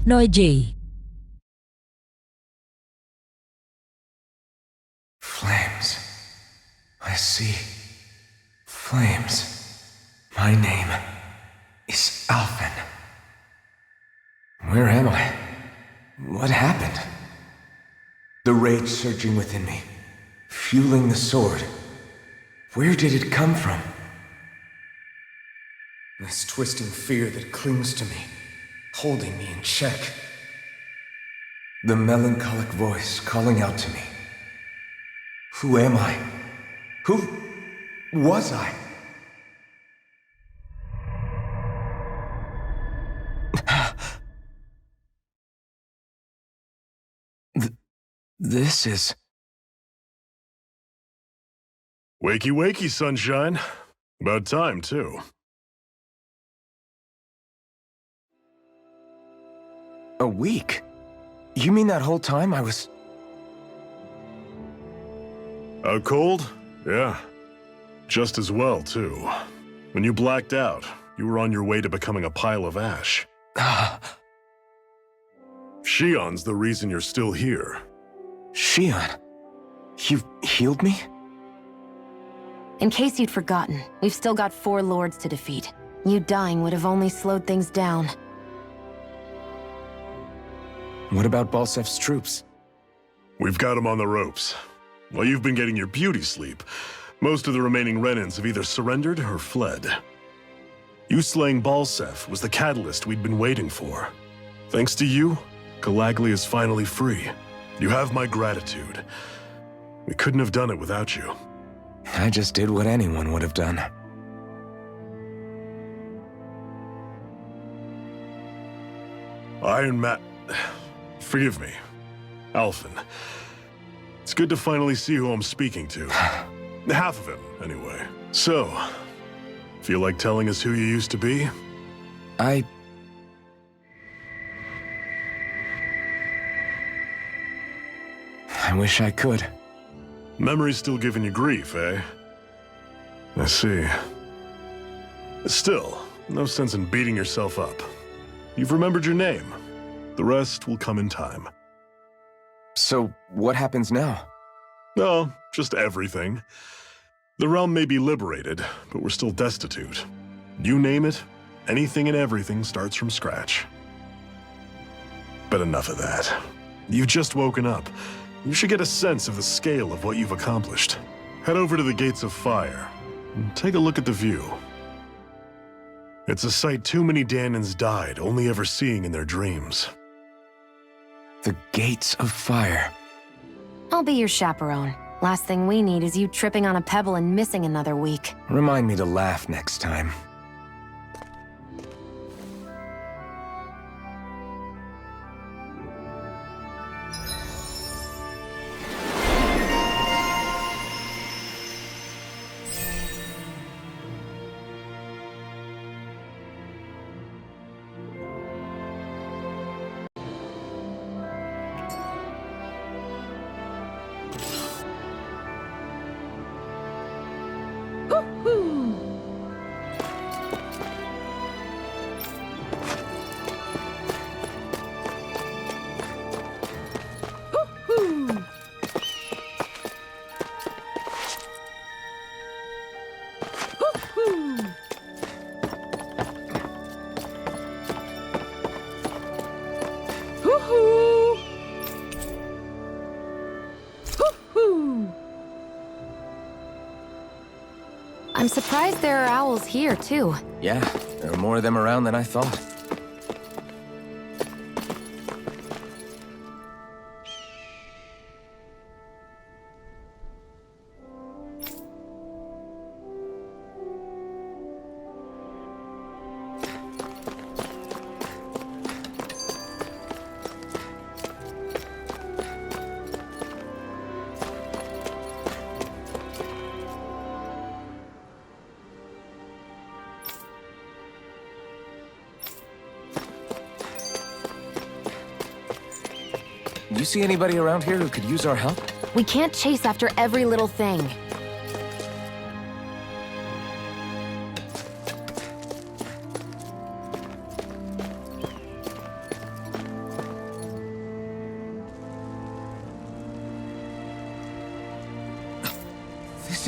NoeG. Flames. I see. Flames. My name is Alphen. Where am I? What happened? The rage surging within me, fueling the sword. Where did it come from? This twisting fear that clings to me, holding me in check. The melancholic voice calling out to me. Who am I? Who was I? This is... Wakey wakey, sunshine. About time, too. A week? You mean that whole time I was... Out cold? Yeah. Just as well, too. When you blacked out, you were on your way to becoming a pile of ash. Shion's the reason you're still here. Shion, you've healed me? In case you'd forgotten, we've still got 4 lords to defeat. You dying would have only slowed things down. What about Balsef's troops? We've got them on the ropes. While you've been getting your beauty sleep, most of the remaining Renans have either surrendered or fled. You slaying Balsef was the catalyst we'd been waiting for. Thanks to you, Galagly is finally free. You have my gratitude. We couldn't have done it without you. I just did what anyone would have done. Iron Man... Forgive me. Alphen. It's good to finally see who I'm speaking to. Half of him, anyway. So, feel like telling us who you used to be? I wish I could. Memory's still giving you grief, eh? I see. Still, no sense in beating yourself up. You've remembered your name. The rest will come in time. So, what happens now? No, just everything. The realm may be liberated, but we're still destitute. You name it, anything and everything starts from scratch. But enough of that. You've just woken up. You should get a sense of the scale of what you've accomplished. Head over to the Gates of Fire, and take a look at the view. It's a sight too many Danans died only ever seeing in their dreams. The Gates of Fire. I'll be your chaperone. Last thing we need is you tripping on a pebble and missing another week. Remind me to laugh next time. I'm surprised there are owls here, too. Yeah, there are more of them around than I thought. You see anybody around here who could use our help? We can't chase after every little thing.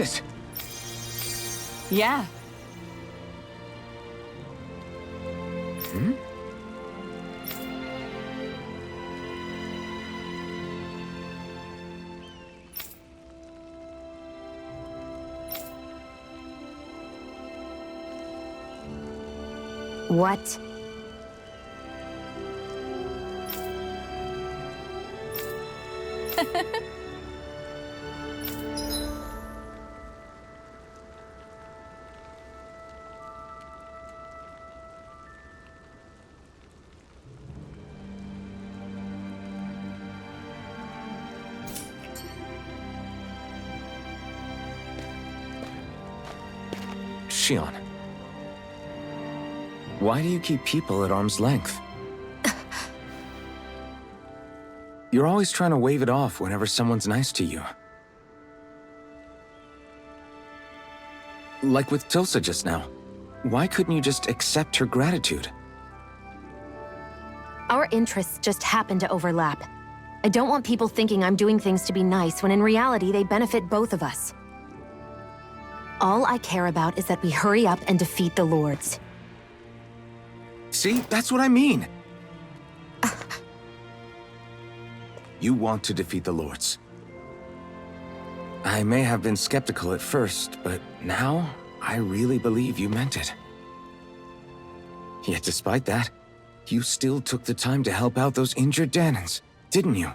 it? Yeah. Hmm? What? Shion. Why do you keep people at arm's length? You're always trying to wave it off whenever someone's nice to you. Like with Tilsa just now. Why couldn't you just accept her gratitude? Our interests just happen to overlap. I don't want people thinking I'm doing things to be nice when in reality they benefit both of us. All I care about is that we hurry up and defeat the Lords. See, that's what I mean. You want to defeat the Lords. I may have been skeptical at first, but now I really believe you meant it. Yet despite that, you still took the time to help out those injured Danans, didn't you?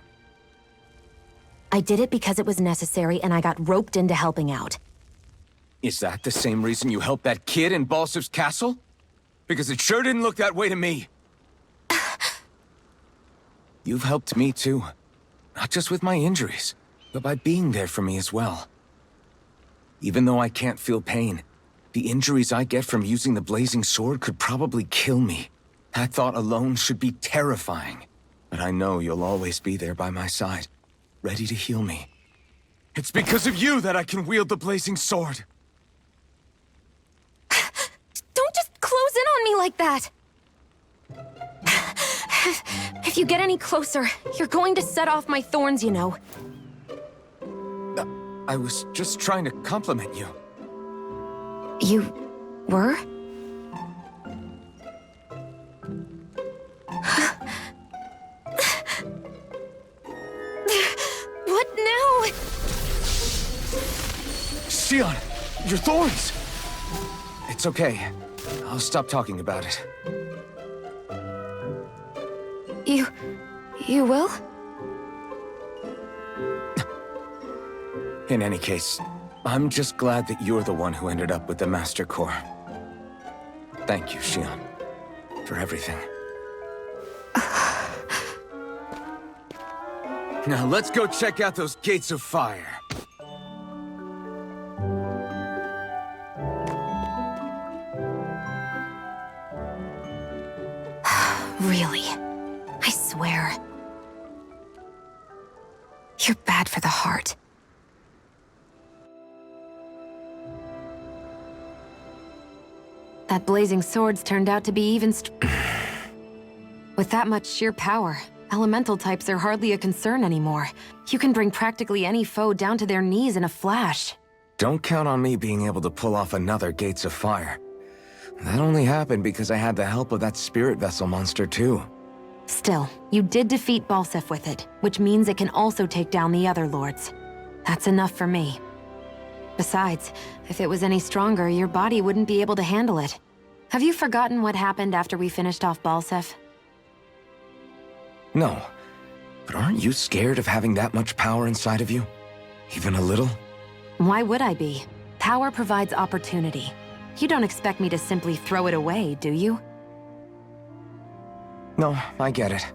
I did it because it was necessary and I got roped into helping out. Is that the same reason you helped that kid in Balsev's castle? Because it sure didn't look that way to me. You've helped me too. Not just with my injuries, but by being there for me as well. Even though I can't feel pain, the injuries I get from using the blazing sword could probably kill me. That thought alone should be terrifying. But I know you'll always be there by my side, ready to heal me. It's because of you that I can wield the blazing sword. Don't just close in on me like that! If you get any closer, you're going to set off my thorns, you know. I was just trying to compliment you. You were? What now? Shion, your thorns! It's okay. I'll stop talking about it. You will? In any case, I'm just glad that you're the one who ended up with the Master Core. Thank you, Shion, for everything. Now let's go check out those gates of fire. Really? I swear. You're bad for the heart. That blazing sword's turned out to be even With that much sheer power, elemental types are hardly a concern anymore. You can bring practically any foe down to their knees in a flash. Don't count on me being able to pull off another Gates of Fire. That only happened because I had the help of that spirit vessel monster too. Still, you did defeat Balsef with it, which means it can also take down the other lords. That's enough for me. Besides, if it was any stronger, your body wouldn't be able to handle it. Have you forgotten what happened after we finished off Balsef? No, but aren't you scared of having that much power inside of you? Even a little? Why would I be? Power provides opportunity. You don't expect me to simply throw it away, do you? No, I get it.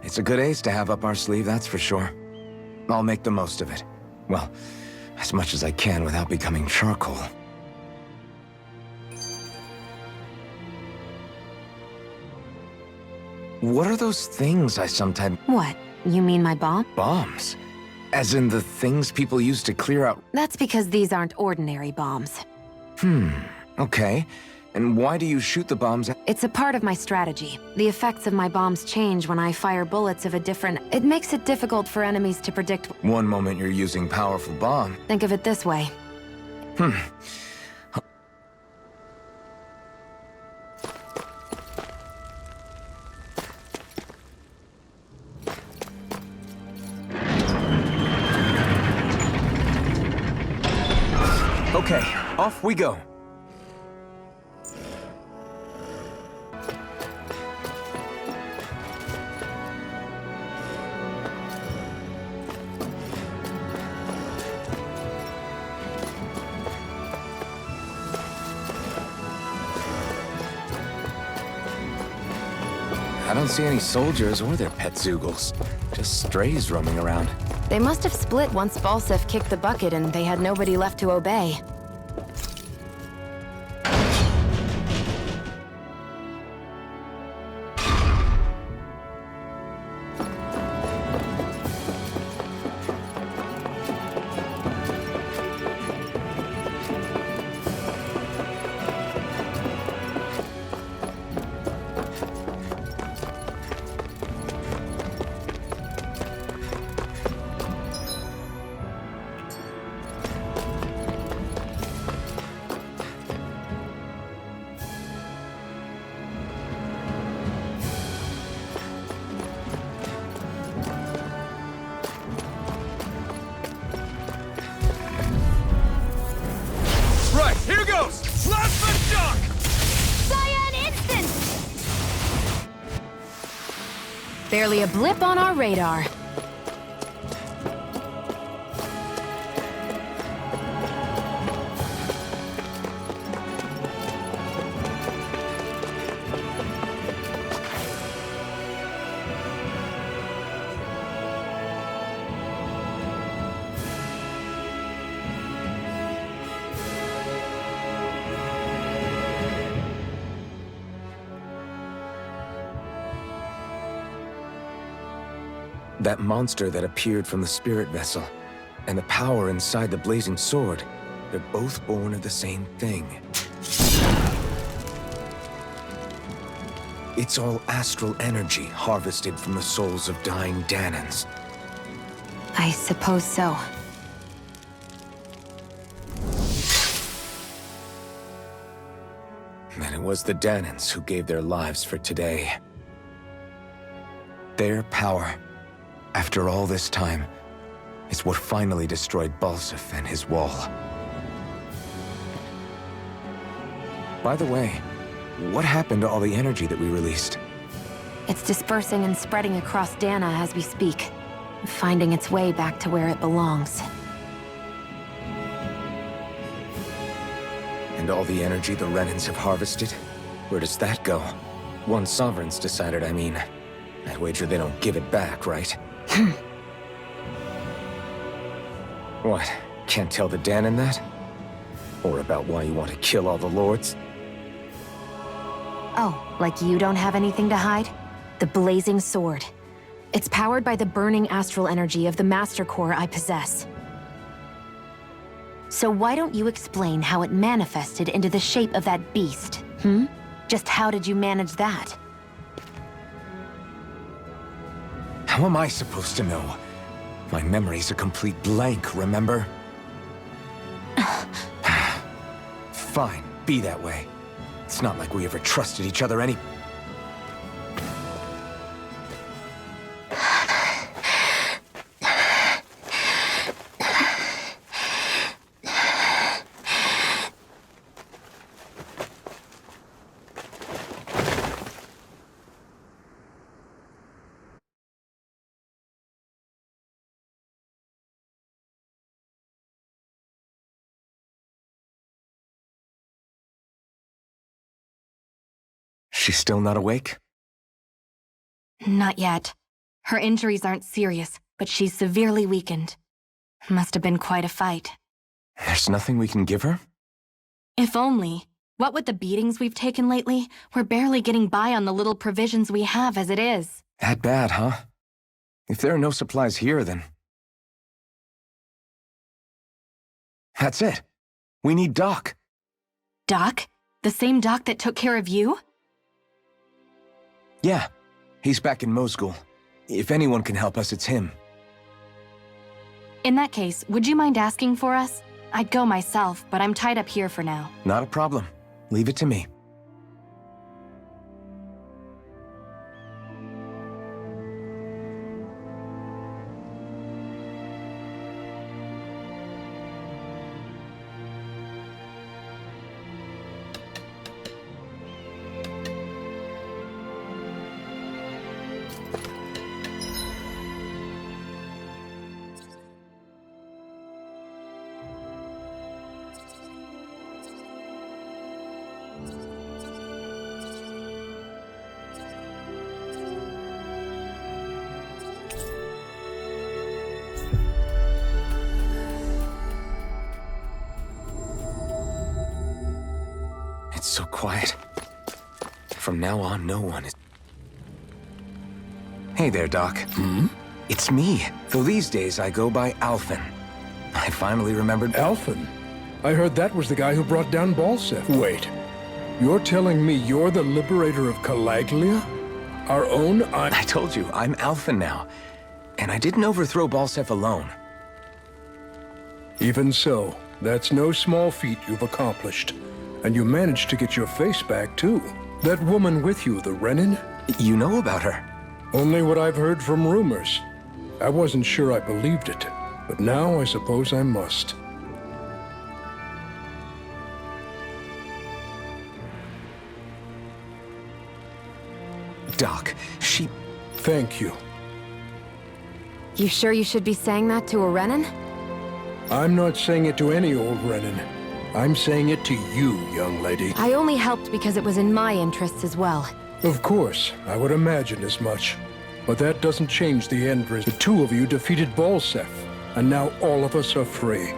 It's a good ace to have up our sleeve, that's for sure. I'll make the most of it. Well, as much as I can without becoming charcoal. What are those things I sometimes... What? You mean my bomb? Bombs? As in the things people use to clear out... That's because these aren't ordinary bombs. Okay. And why do you shoot the bombs at... It's a part of my strategy. The effects of my bombs change when I fire bullets of a different... It makes it difficult for enemies to predict... One moment you're using powerful bomb. Think of it this way. Okay, off we go. I don't see any soldiers or their pet Zeugles. Just strays roaming around. They must have split once Balsef kicked the bucket and they had nobody left to obey. Right, here goes! Plasma shock! Cyan instant! Barely a blip on our radar. That monster that appeared from the spirit vessel, and the power inside the blazing sword, they're both born of the same thing. It's all astral energy harvested from the souls of dying Danans. I suppose so. And it was the Danans who gave their lives for today. Their power, after all this time, is what finally destroyed Balsef and his wall. By the way, what happened to all the energy that we released? It's dispersing and spreading across Dana as we speak, finding its way back to where it belongs. And all the energy the Renans have harvested? Where does that go? One Sovereign's decided, I mean. I wager they don't give it back, right? What? Can't tell the Danan that? Or about why you want to kill all the lords? Oh, like you don't have anything to hide? The blazing sword. It's powered by the burning astral energy of the Master Core I possess. So why don't you explain how it manifested into the shape of that beast, Just how did you manage that? How am I supposed to know? My memory's a complete blank, remember? Fine, be that way. It's not like we ever trusted each other any... She's still not awake? Not yet. Her injuries aren't serious, but she's severely weakened. Must have been quite a fight. There's nothing we can give her? If only. What with the beatings we've taken lately, we're barely getting by on the little provisions we have as it is. That bad, huh? If there are no supplies here, then... That's it. We need Doc. Doc? The same Doc that took care of you? Yeah, he's back in Mosgul. If anyone can help us, it's him. In that case, would you mind asking for us? I'd go myself, but I'm tied up here for now. Not a problem. Leave it to me. It's so quiet. From now on, no one is... Hey there, Doc. It's me, though these days I go by Alphen. I finally remembered... Alphen? I heard that was the guy who brought down Balsef. Wait, you're telling me you're the liberator of Calaglia? Our own I told you, I'm Alphen now. And I didn't overthrow Balsef alone. Even so, that's no small feat you've accomplished. And you managed to get your face back, too. That woman with you, the Renin? You know about her? Only what I've heard from rumors. I wasn't sure I believed it, but now I suppose I must. Doc, she... Thank you. You sure you should be saying that to a Renin? I'm not saying it to any old Renin. I'm saying it to you, young lady. I only helped because it was in my interests as well. Of course, I would imagine as much. But that doesn't change the end result. The two of you defeated Balsef, and now all of us are free.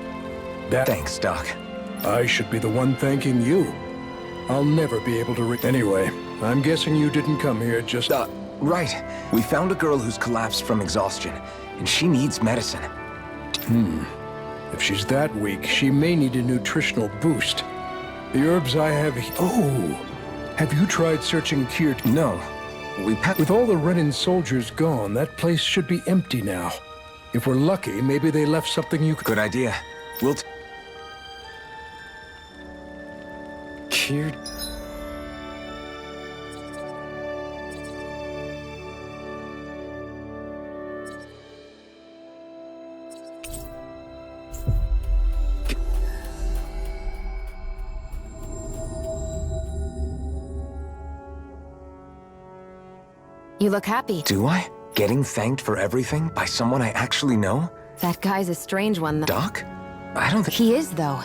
Thanks, Doc. I should be the one thanking you. I'll never be able to Anyway, I'm guessing you didn't come here just... Right. We found a girl who's collapsed from exhaustion, and she needs medicine. If she's that weak, she may need a nutritional boost. The herbs I have... Oh! Have you tried searching Kyrd? No. With all the Renin soldiers gone, that place should be empty now. If we're lucky, maybe they left something you could... Good idea. Kyrd... You look happy. Do I? Getting thanked for everything by someone I actually know? That guy's a strange one, though. Doc? I don't think... He is, though.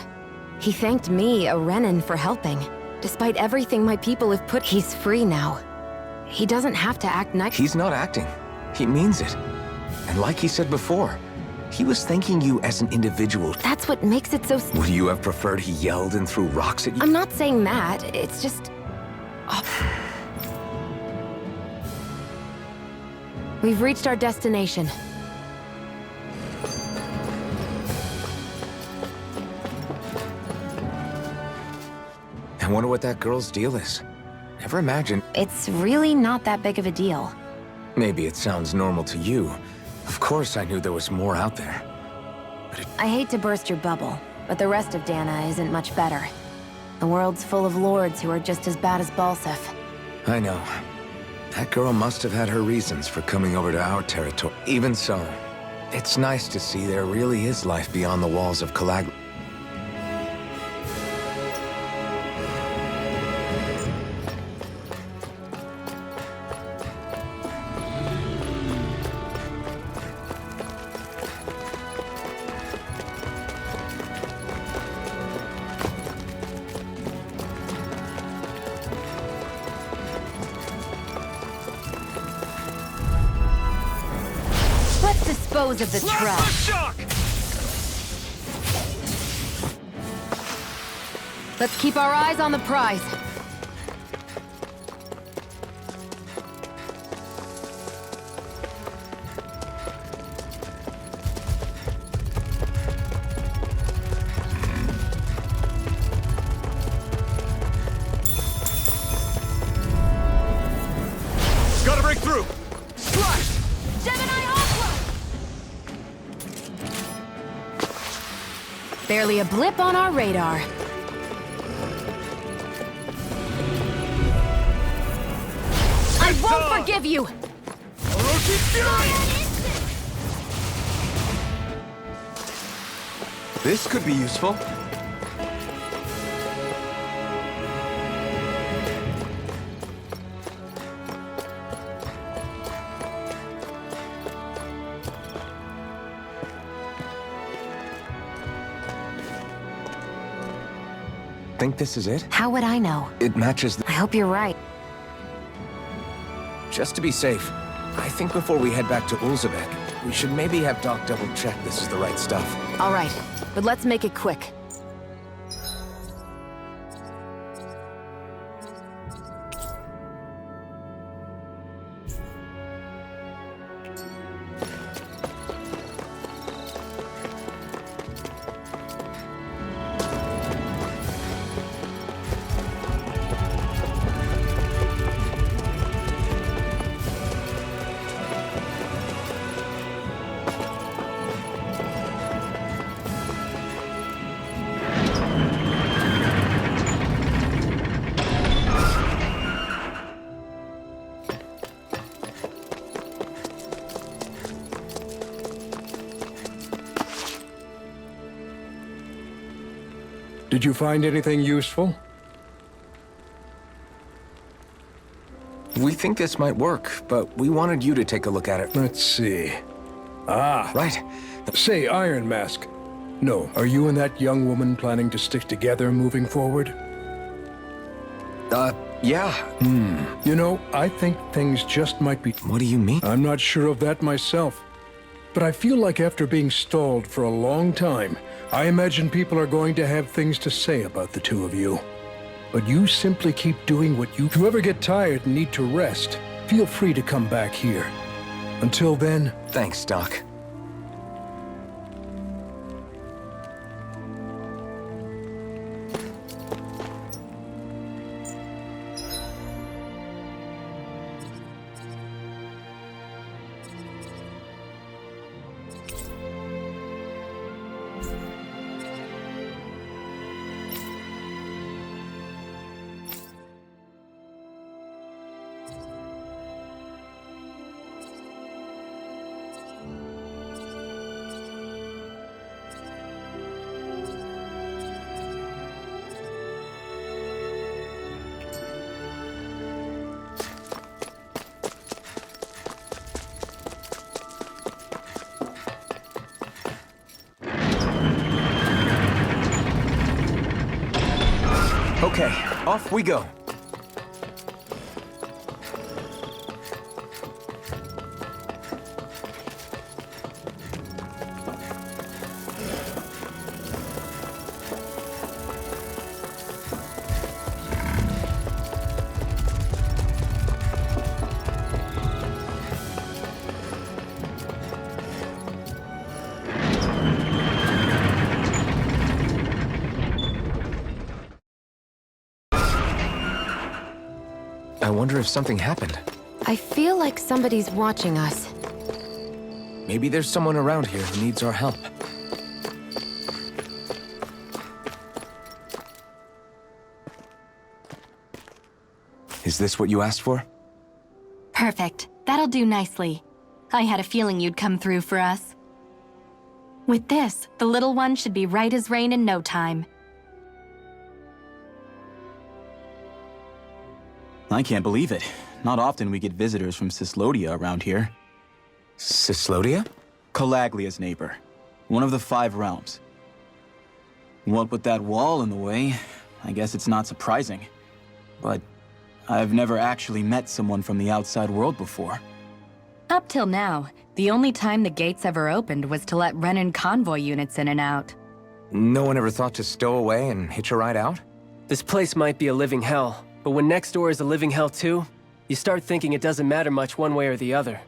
He thanked me, a Renin, for helping. Despite everything my people have put, he's free now. He doesn't have to act nice. He's not acting. He means it. And like he said before, he was thanking you as an individual. That's what makes it so... Would you have preferred he yelled and threw rocks at you? I'm not saying that. It's just... Oh. We've reached our destination. I wonder what that girl's deal is. Never imagined... It's really not that big of a deal. Maybe it sounds normal to you. Of course I knew there was more out there. I hate to burst your bubble, but the rest of Dana isn't much better. The world's full of lords who are just as bad as Balsef. I know. That girl must have had her reasons for coming over to our territory. Even so, it's nice to see there really is life beyond the walls of Calaglia. Let's dispose of the trash. Let's keep our eyes on the prize. Gotta break through! Slash! Barely a blip on our radar. I won't forgive you! This could be useful. Think this is it? How would I know? It matches I hope you're right. Just to be safe, I think before we head back to Ulzebek, we should maybe have Doc double-check this is the right stuff. All right, but let's make it quick. Did you find anything useful? We think this might work, but we wanted you to take a look at it. Let's see. Ah, Right. say, Iron Mask. No, are you and that young woman planning to stick together moving forward? Yeah. You know, I think things just might be... What do you mean? I'm not sure of that myself. But I feel like after being stalled for a long time, I imagine people are going to have things to say about the two of you. But you simply keep doing what you... If you ever get tired and need to rest, feel free to come back here. Until then... Thanks, Doc. Okay, off we go. I wonder if something happened. I feel like somebody's watching us. Maybe there's someone around here who needs our help. Is this what you asked for? Perfect. That'll do nicely. I had a feeling you'd come through for us. With this, the little one should be right as rain in no time. I can't believe it. Not often we get visitors from Cyslodia around here. Cyslodia? Calaglia's neighbor. One of the 5 realms. What with that wall in the way, I guess it's not surprising. But I've never actually met someone from the outside world before. Up till now, the only time the gates ever opened was to let Renan convoy units in and out. No one ever thought to stow away and hitch a ride out? This place might be a living hell, but when next door is a living hell too, you start thinking it doesn't matter much one way or the other.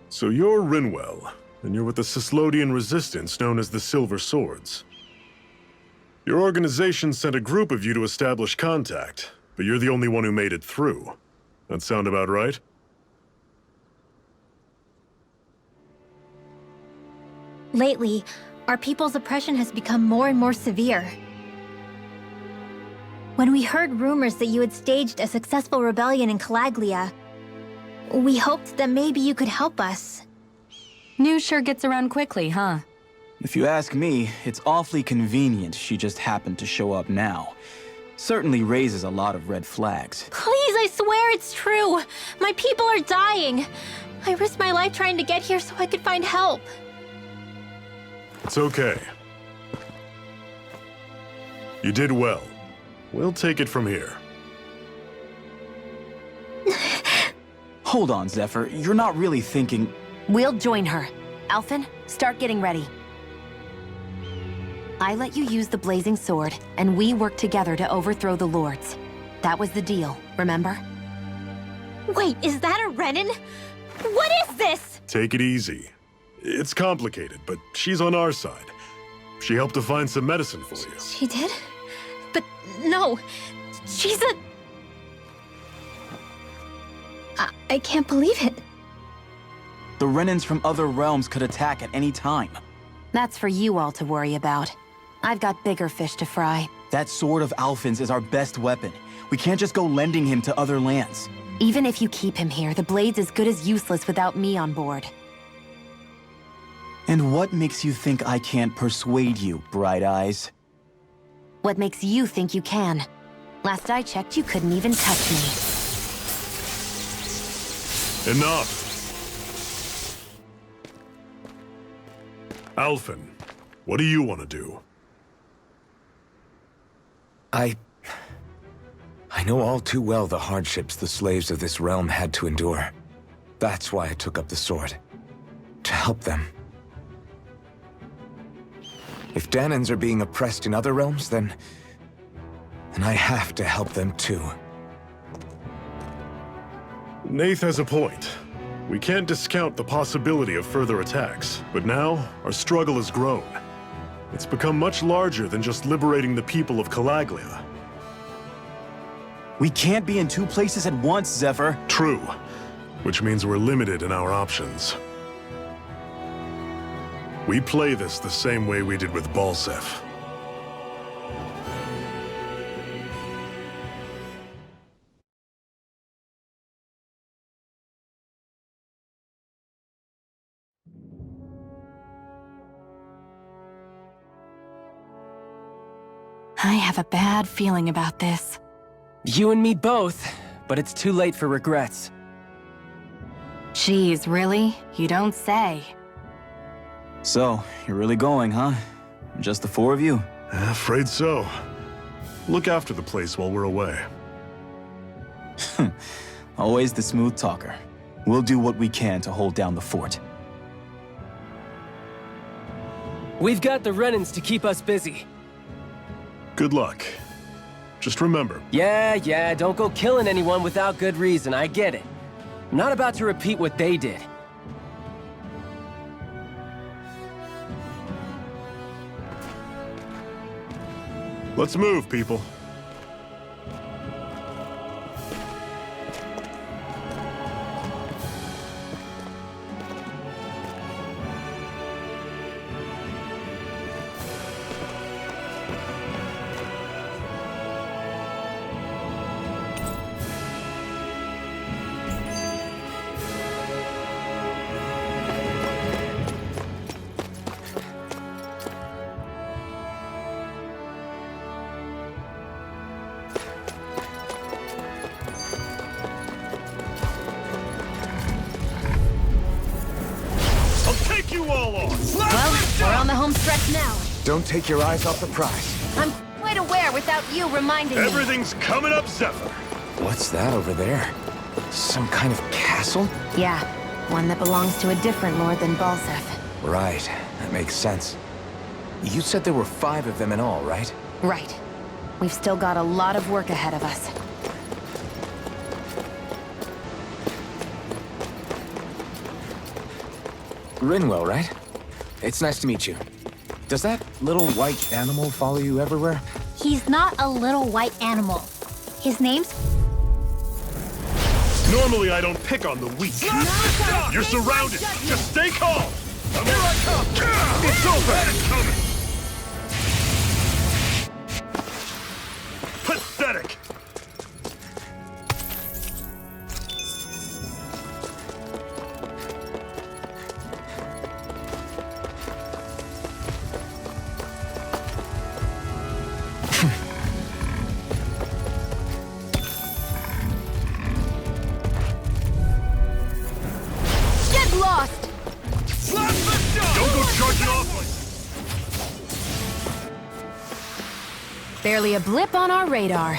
So you're Rinwell, and you're with the Cyslodian resistance known as the Silver Swords. Your organization sent a group of you to establish contact, but you're the only one who made it through. That sound about right? Lately, our people's oppression has become more and more severe. When we heard rumors that you had staged a successful rebellion in Calaglia, we hoped that maybe you could help us. News sure gets around quickly, huh? If you ask me, it's awfully convenient she just happened to show up now. Certainly raises a lot of red flags. Please, I swear it's true. My people are dying. I risked my life trying to get here so I could find help. It's okay. You did well. We'll take it from here. Hold on, Zephyr. You're not really thinking... We'll join her. Alphen, start getting ready. I let you use the blazing sword, and we worked together to overthrow the lords. That was the deal, remember? Wait, is that a Renin? What is this? Take it easy. It's complicated, but she's on our side. She helped to find some medicine for you. She did? But no, she's a... I can't believe it. The Renins from other realms could attack at any time. That's for you all to worry about. I've got bigger fish to fry. That sword of Alphen's is our best weapon. We can't just go lending him to other lands. Even if you keep him here, the blade's as good as useless without me on board. And what makes you think I can't persuade you, Bright Eyes? What makes you think you can? Last I checked, you couldn't even touch me. Enough! Alphen, what do you want to do? I know all too well the hardships the slaves of this realm had to endure. That's why I took up the sword. To help them. If Danans are being oppressed in other realms, then I have to help them too. Nath has a point. We can't discount the possibility of further attacks, but now our struggle has grown. It's become much larger than just liberating the people of Calaglia. We can't be in two places at once, Zephyr. True, which means we're limited in our options. We play this the same way we did with Balsef. I have a bad feeling about this. You and me both, but it's too late for regrets. Geez, really? You don't say. So, you're really going, huh? Just the four of you? Afraid so. Look after the place while we're away. Always the smooth talker. We'll do what we can to hold down the fort. We've got the Renins to keep us busy. Good luck. Just remember... Yeah, don't go killing anyone without good reason, I get it. I'm not about to repeat what they did. Let's move, people. Well, we're on the home stretch now. Don't take your eyes off the prize. I'm quite aware without you reminding me. Everything's coming up, Zephyr. What's that over there? Some kind of castle? Yeah, one that belongs to a different lord than Balsef. Right, that makes sense. You said there were 5 of them in all, right? Right. We've still got a lot of work ahead of us. Rinwell, right? It's nice to meet you. Does that little white animal follow you everywhere? He's not a little white animal. His name's... Normally I don't pick on the weak. You're surrounded. Just stay calm. Here I come! It's over! It's coming! Pathetic! Get lost! Don't go charging off like... Barely a blip on our radar.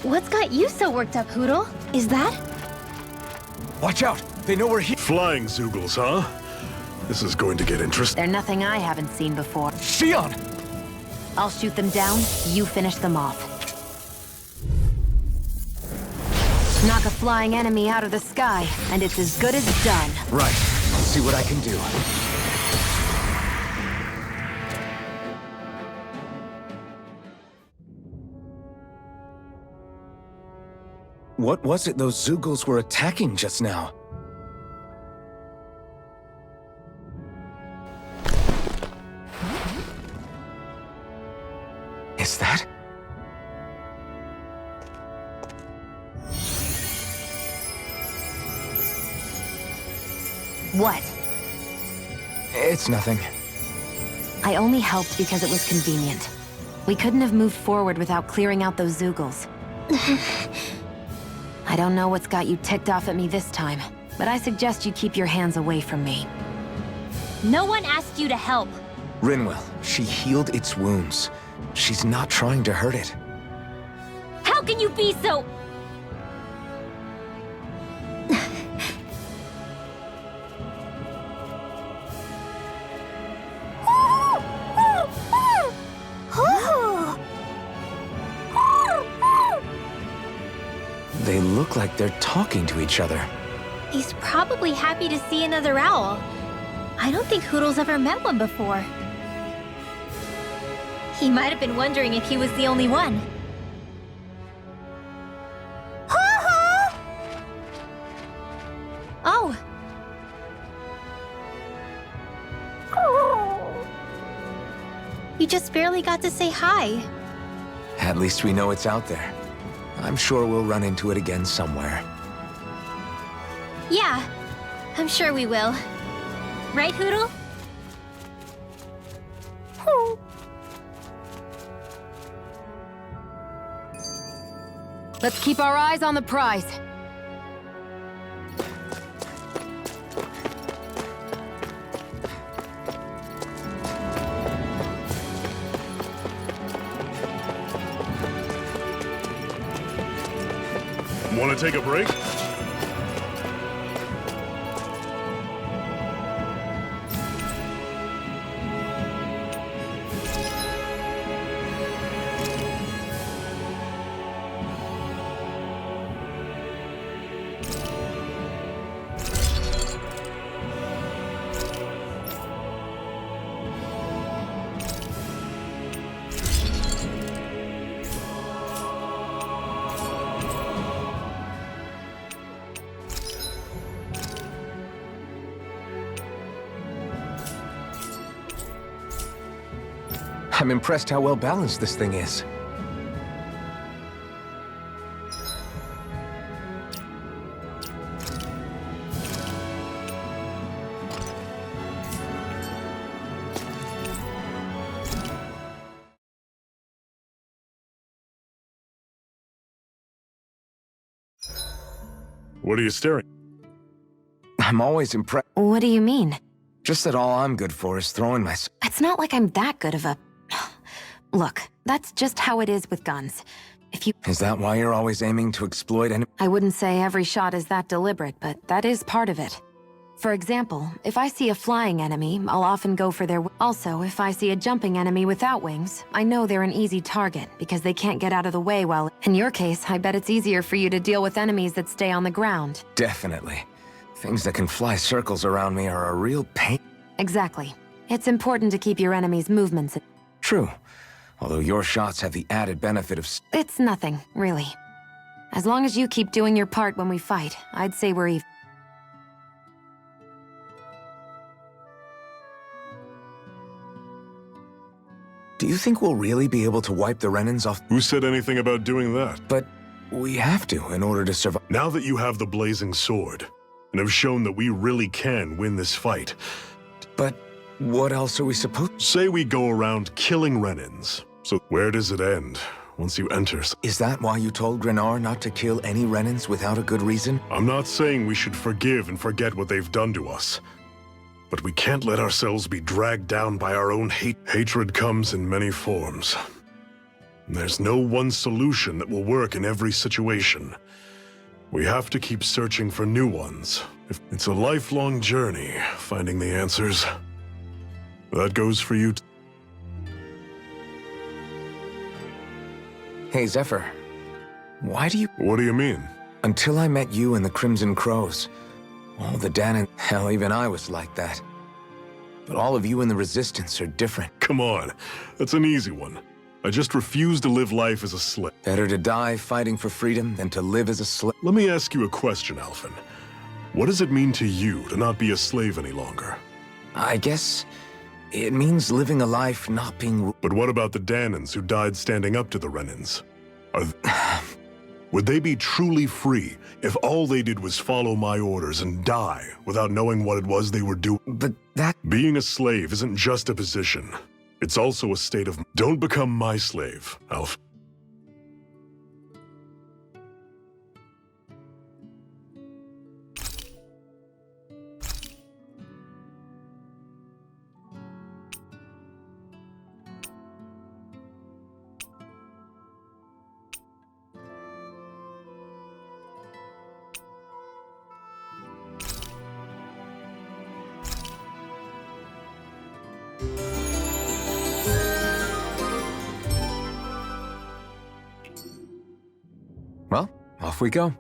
What's got you so worked up, Hootle? Is that? Watch out! They know we're here. Flying Zugals, huh? This is going to get interesting. They're nothing I haven't seen before. Shion! I'll shoot them down, you finish them off. Knock a flying enemy out of the sky, and it's as good as done. Right. I'll see what I can do. What was it those Zugals were attacking just now? Is that? What? It's nothing. I only helped because it was convenient. We couldn't have moved forward without clearing out those Zugals. I don't know what's got you ticked off at me this time, but I suggest you keep your hands away from me. No one asked you to help. Rinwell, she healed its wounds. She's not trying to hurt it. How can you be so... They look like they're talking to each other. He's probably happy to see another owl. I don't think Hootle's ever met one before. He might have been wondering if he was the only one. Oh. You just barely got to say hi. At least we know it's out there. I'm sure we'll run into it again somewhere. Yeah, I'm sure we will. Right, Hootle? Let's keep our eyes on the prize. Want to take a break? I'm impressed how well balanced this thing is. What are you staring? I'm always impressed. What do you mean? Just that all I'm good for is throwing my... It's not like I'm that good of a... Look, that's just how it is with guns. If you... Is that why you're always aiming to exploit any... I wouldn't say every shot is that deliberate, but that is part of it. For example, if I see a flying enemy, I'll often go for their... Also, if I see a jumping enemy without wings, I know they're an easy target because they can't get out of the way while... In your case, I bet it's easier for you to deal with enemies that stay on the ground. Definitely. Things that can fly circles around me are a real pain. Exactly. It's important to keep your enemy's movements... True. Although your shots have the added benefit of... It's nothing, really. As long as you keep doing your part when we fight, I'd say we're even. Do you think we'll really be able to wipe the Renans off? Who said anything about doing that? But we have to in order to survive. Now that you have the blazing sword, and have shown that we really can win this fight, But what else are we supposed? say we go around killing Renans. So where does it end once you enter? Is that why you told Grenar not to kill any Renans without a good reason? I'm not saying we should forgive and forget what they've done to us. But we can't let ourselves be dragged down by our own hate. Hatred comes in many forms. There's no one solution that will work in every situation. We have to keep searching for new ones. It's a lifelong journey, finding the answers. That goes for you. Hey, Zephyr. Why do you... What do you mean? Until I met you and the Crimson Crows, all the Danon... Hell, even I was like that. But all of you in the Resistance are different. Come on, that's an easy one. I just refuse to live life as a slave. Better to die fighting for freedom than to live as a slave. Let me ask you a question, Alphen. What does it mean to you to not be a slave any longer? I guess it means living a life not being... But what about the Danons who died standing up to the Renans? Would they be truly free if all they did was follow my orders and die without knowing what it was they were doing? But that... Being a slave isn't just a position. It's also a state of... Don't become my slave, Alphen. Well, off we go.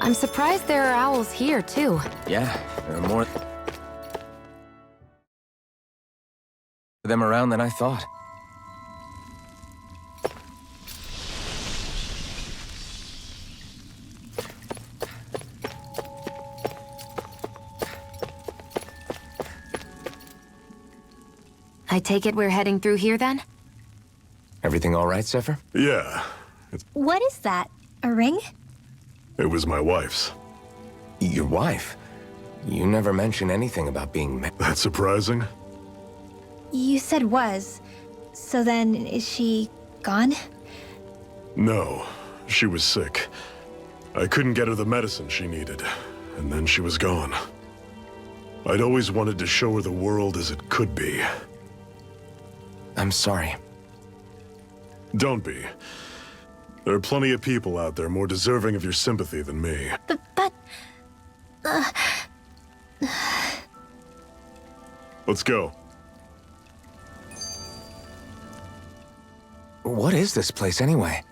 I'm surprised there are owls here, too. Yeah, there are more... of them around than I thought. I take it we're heading through here, then? Everything all right, Zephyr? Yeah, What is that? A ring? it was my wife's. Your wife? You never mentioned anything about being married. That's surprising. You said was. So then, is she gone? No, she was sick. I couldn't get her the medicine she needed, and then she was gone. I'd always wanted to show her the world as it could be. I'm sorry. Don't be. There are plenty of people out there more deserving of your sympathy than me. But... Let's go. What is this place, anyway?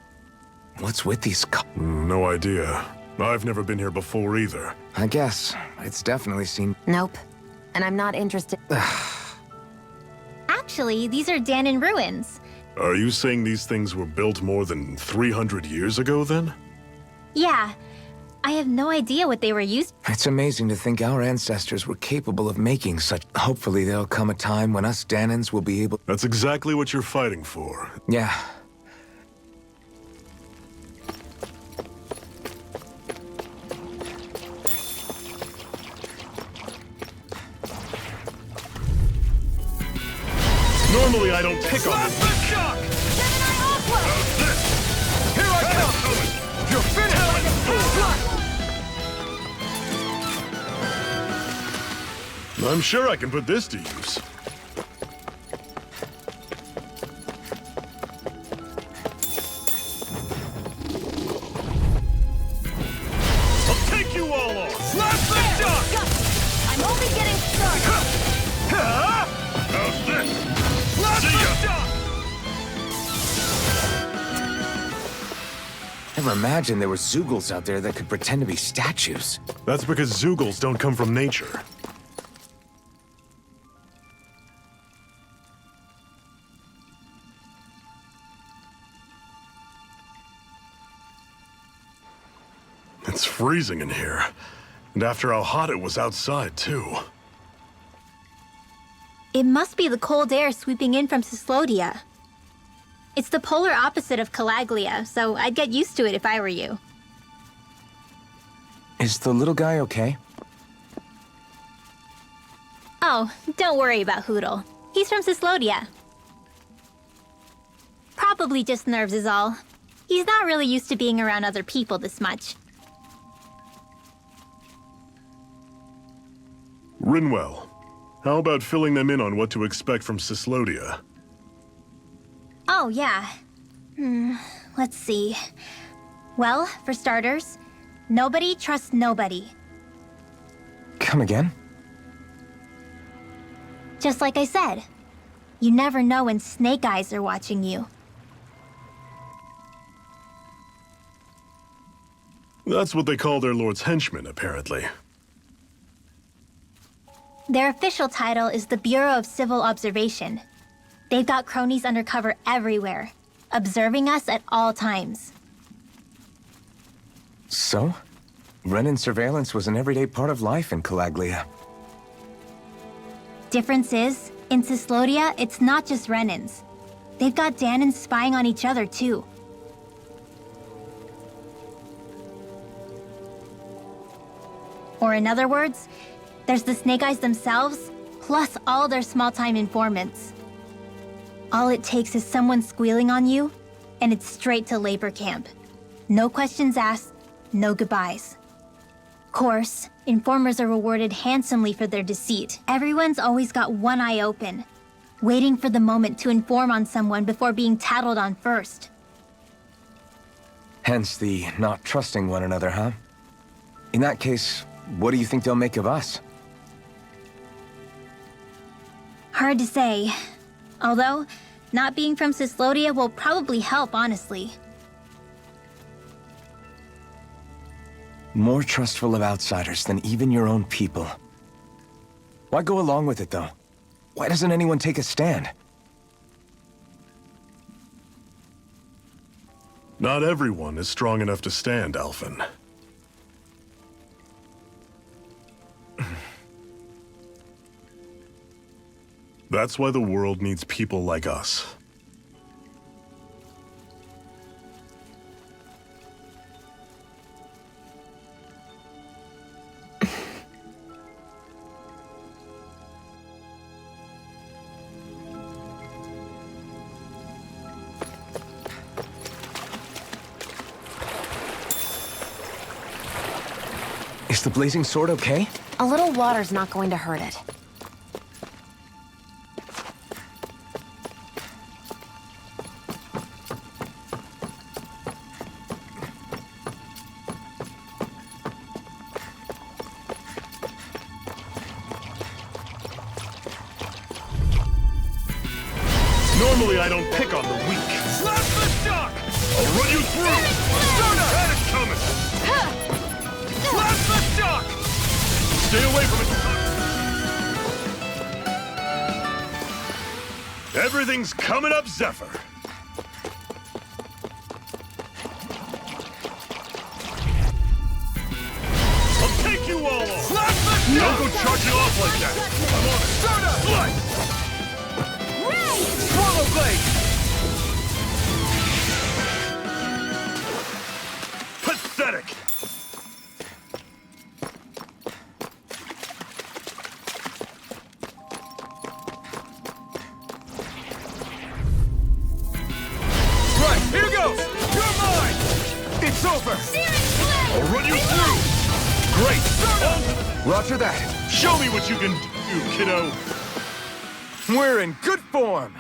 What's with these No idea. I've never been here before either. I guess. It's definitely seen... Nope. And I'm not interested. Actually, these are Danon ruins. Are you saying these things were built more than 300 years ago, then? Yeah. I have no idea what they were used. It's amazing to think our ancestors were capable of making such... Hopefully there'll come a time when us Danons will be able... That's exactly what you're fighting for. Yeah. Normally I don't pick on this. Here I come! You're finished! I'm sure I can put this to use. I'll take you all on! Slap the duck! I'm only getting started. How's this? Slap See the ya! duck! never imagined there were Zugals out there that could pretend to be statues. That's because Zugals don't come from nature. It's freezing in here. And after how hot it was outside, too. It must be the cold air sweeping in from Cyslodia. It's the polar opposite of Calaglia, so I'd get used to it if I were you. Is the little guy okay? Oh, don't worry about Hoodle. He's from Cyslodia. Probably just nerves is all. He's not really used to being around other people this much. Rinwell, how about filling them in on what to expect from Cyslodia? Oh, yeah. Let's see. Well, for starters, nobody trusts nobody. Come again? Just like I said. You never know when Snake Eyes are watching you. That's what they call their lord's henchmen, apparently. Their official title is the Bureau of Civil Observation. They've got cronies undercover everywhere, observing us at all times. So? Renan surveillance was an everyday part of life in Calaglia. Difference is, in Cyslodia, it's not just Renans. They've got Danans spying on each other, too. Or in other words, there's the Snake Eyes themselves, plus all their small-time informants. All it takes is someone squealing on you, and it's straight to labor camp. No questions asked, no goodbyes. Of course, informers are rewarded handsomely for their deceit. Everyone's always got one eye open, waiting for the moment to inform on someone before being tattled on first. Hence the not trusting one another, huh? In that case, what do you think they'll make of us? Hard to say. Although, not being from Cyslodia will probably help, honestly. More trustful of outsiders than even your own people. Why go along with it, though? Why doesn't anyone take a stand? Not everyone is strong enough to stand, Alphen. That's why the world needs people like us. Is the blazing sword okay? A little water's not going to hurt it. Normally I don't pick on the weak. Slap the shock! I'll run you through! Start up! Had it coming! Slap the shock! Stay away from it! Everything's coming up, Zephyr! I'll take you all off! Slap the shock! Don't go charging off like that! I'm on it! Start up! Slice! Swallow blade! Pathetic! Right, here goes! You're mine! It's over! I'll run you through! Great! Roger that. Show me what you can do, kiddo! We're in good form!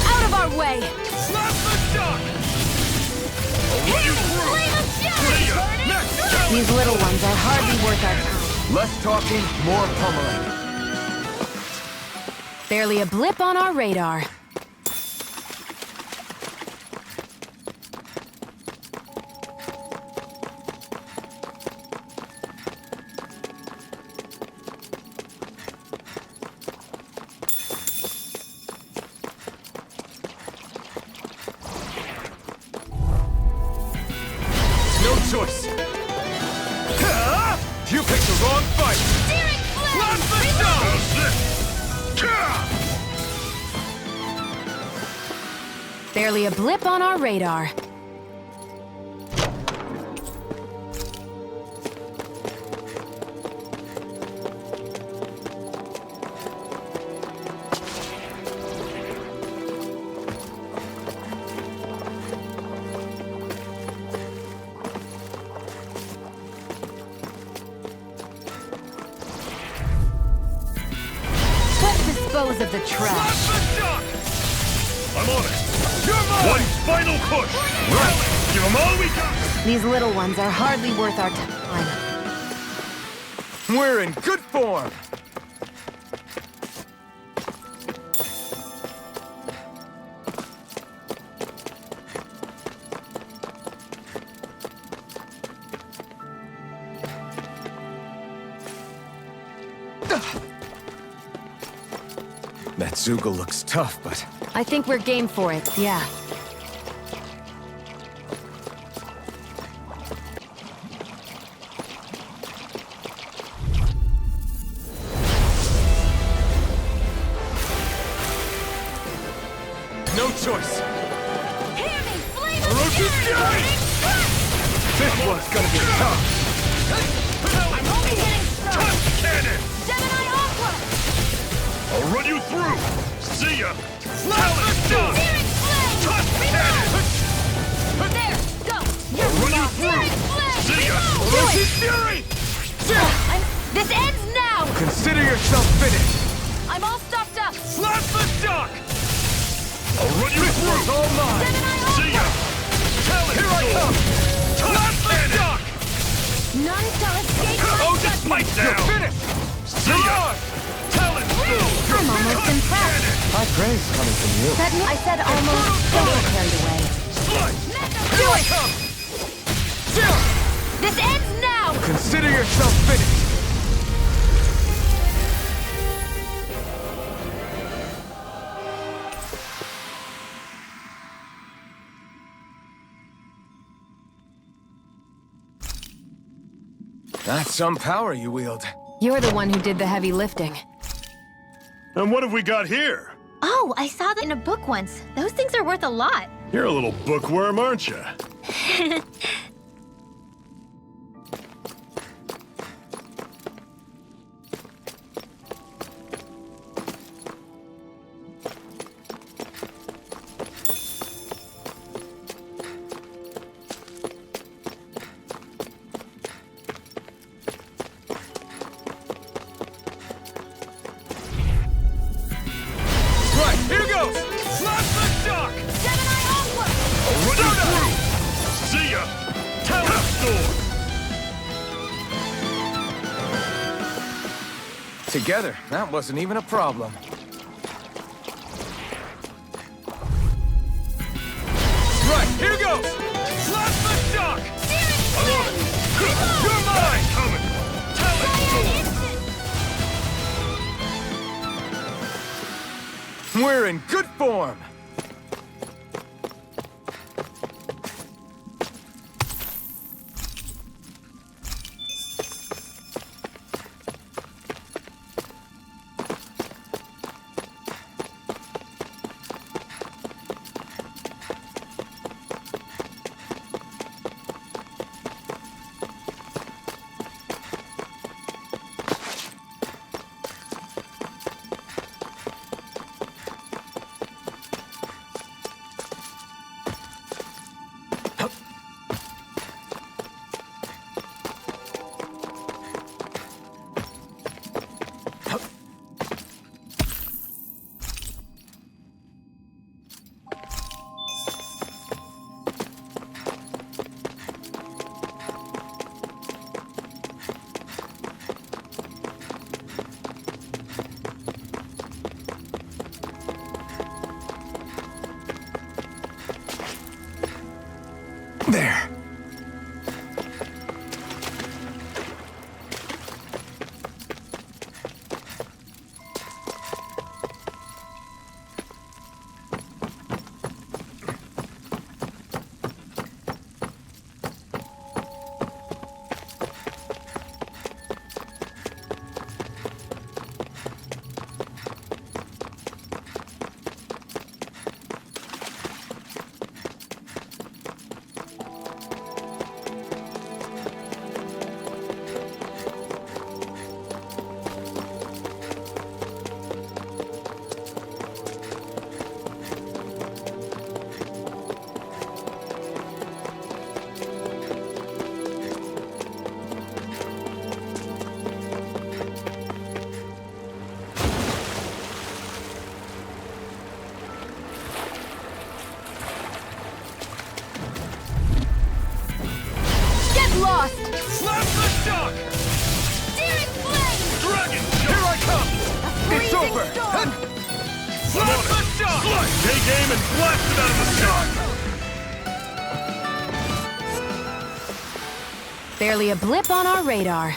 Out of our way! Slap the These little ones are hardly worth our time. Less talking, more pummeling. Barely a blip on our radar. No choice. You picked the wrong fight. Barely a blip on our radar. Let's dispose of the trash. I'm on it. One final push. Right. Give them all we got. These little ones are hardly worth our time. We're in good form. That Zugel looks tough, but I think we're game for it, yeah. no choice. Hear me, flame Orochi's Fury! This one's gonna be tough. I'm only getting started. Touch cannon! Gemini Aqua! I'll run you through. See ya. Talon Storm! Searing Flame! Touch cannon! There, go! I'll You're run you wrong. through. Searing Flame! See ya. Do it! Orochi's Fury! This ends now! Consider yourself finished. I'm all stocked up! Slash the shock! I'll run you This through. one's all mine. Gemini Aqua! See ya. Talon Here I Storm. come! Touch cannon! Shock! None shall escape my Oh, just judgment! bite You're down. finished! See ya. Talon Storm. I'm almost impressed. My praise coming from you. I said almost. Don't get carried away. Slice. Do it! Zero! This ends now! Consider yourself finished. That's some power you wield. You're the one who did the heavy lifting. And what have we got here? Oh, I saw that in a book once. Those things are worth a lot. You're a little bookworm, aren't you? Right, here goes! Slash the shock! Gemini Aqua! I'll run you through. See ya. Talon Storm. Together, that wasn't even a problem. Right, here goes! Slash the shock! I'm on it. You're mine! Coming. Talon Storm. We're in good form! There. Lost! Slap the shock! Searing flame! Dragon shock! Here I come! It's over! Slap the shock! Take aim and blast it out of the sky! Barely a blip on our radar.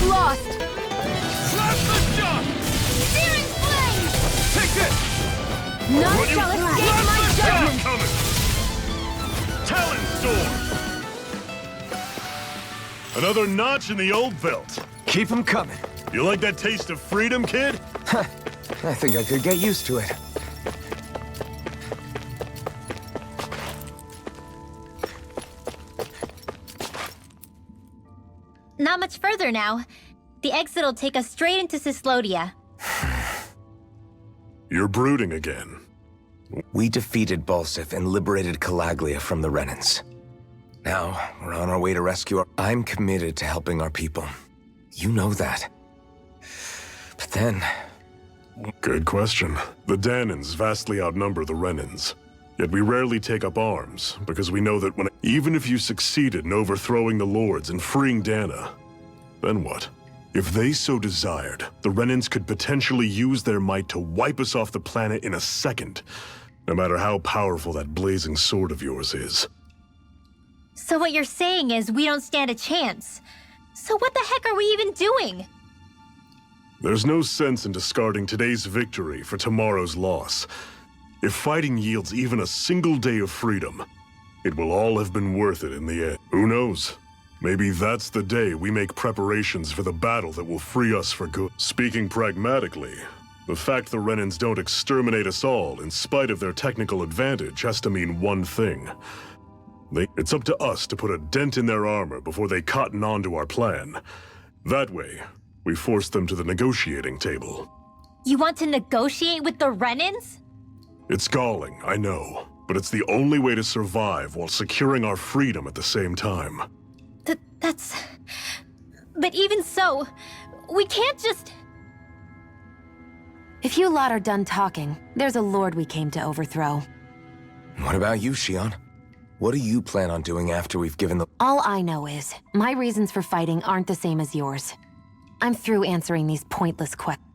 Lost! Slap the shock! Searing flame! Take this! None Will you shall escape slap my the shock judgment! coming! Talon Storm! Another notch in the old belt. Keep them coming. You like that taste of freedom, kid? I think I could get used to it. Not much further now. The exit'll take us straight into Cyslodia. You're brooding again. We defeated Balsif and liberated Calaglia from the Renans. Now, we're on our way to rescue our... I'm committed to helping our people. You know that. But then... Good question. The Danans vastly outnumber the Renans. Yet we rarely take up arms, because we know that even if you succeeded in overthrowing the Lords and freeing Dana, then what? If they so desired, the Renans could potentially use their might to wipe us off the planet in a second, no matter how powerful that blazing sword of yours is. So what you're saying is we don't stand a chance. So what the heck are we even doing? There's no sense in discarding today's victory for tomorrow's loss. If fighting yields even a single day of freedom, it will all have been worth it in the end. Who knows? Maybe that's the day we make preparations for the battle that will free us for good. Speaking pragmatically, the fact the Renans don't exterminate us all in spite of their technical advantage has to mean one thing. It's up to us to put a dent in their armor before they cotton on to our plan. That way, we force them to the negotiating table. You want to negotiate with the Renans? It's galling, I know, but it's the only way to survive while securing our freedom at the same time. That's... But even so, we can't just... If you lot are done talking, there's a lord we came to overthrow. What about you, Shion? What do you plan on doing after we've given the... All I know is, my reasons for fighting aren't the same as yours. I'm through answering these pointless questions.